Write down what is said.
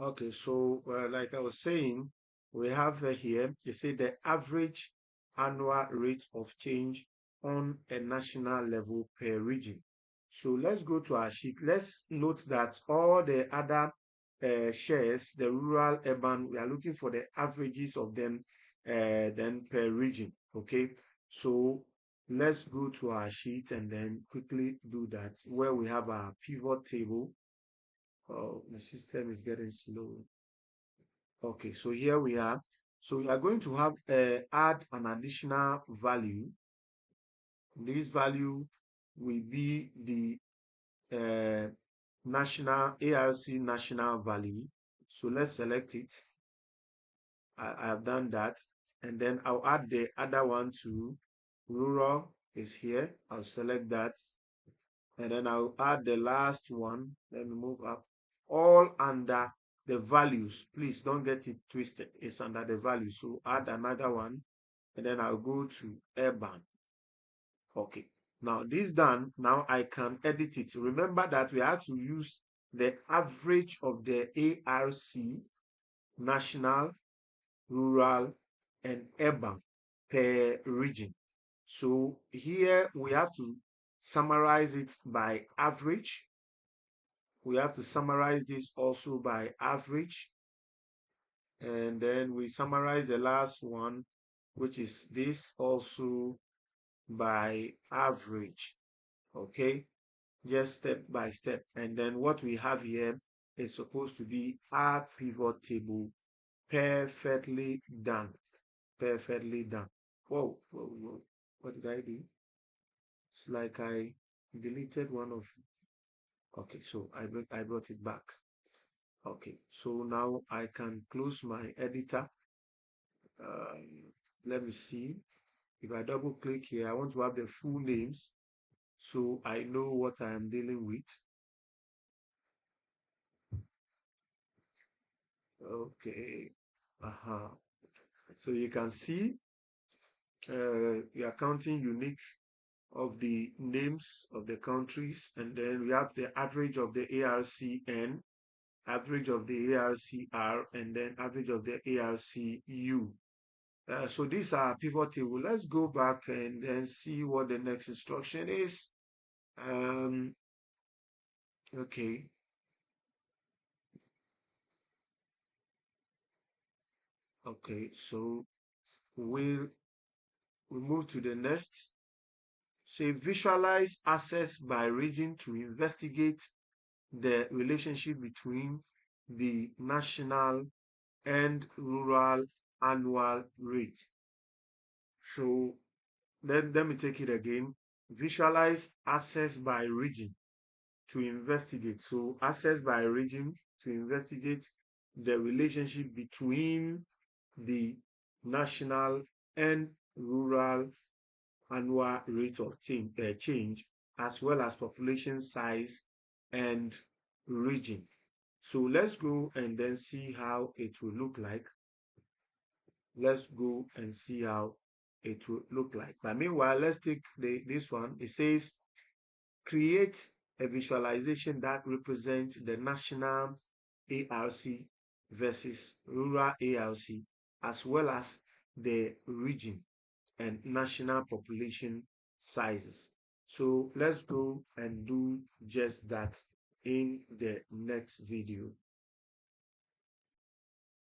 Okay, so like I was saying, we have here, you say the average annual rate of change on a national level per region. So let's go to our sheet. Let's note that all the other shares, the rural, urban, we are looking for the averages of them then per region. Okay, so let's go to our sheet and then quickly do that where we have our pivot table. Oh, the system is getting slow. Okay, so here we are. So we are going to have add an additional value. This value will be the uh, national ARC national value. So let's select it. I have done that. And then I'll add the other one to rural is here. I'll select that. And then I'll add the last one. Let me move up. All under the values. Please don't get it twisted. It's under the value. So add another one. And then I'll go to urban. Okay. Now this done. Now I can edit it. Remember that we have to use the average of the ARC, national, rural, and urban per region. So here we have to summarize it by average. We have to summarize this also by average. And then we summarize the last one, which is this also by average. Okay, just step by step. And then what we have here is supposed to be our pivot table. Perfectly done. Perfectly done. Whoa, whoa, whoa. What did I do? It's like I deleted one of. Okay, so I brought it back. Okay, so now I can close my editor. Um, Let me see. If I double click here, I want to have the full names so I know what I am dealing with. Okay. So you can see we are counting unique of the names of the countries, and then we have the average of the ARCN, average of the ARCR, and then average of the ARCU. So these are pivot table. Let's go back and then see what the next instruction is. Um, okay. Okay, so we move to the next. Say visualize access by region to investigate the relationship between the national and rural annual rate. So let me take it again. Visualize access by region to investigate. So access by region to investigate the relationship between the national and rural annual rate of change, as well as population size and region. So let's go and then see how it will look like. Let's go and see how it will look like. But meanwhile, let's take this one. It says create a visualization that represents the national ARC versus rural ARC, as well as the region and national population sizes. So let's go and do just that in the next video.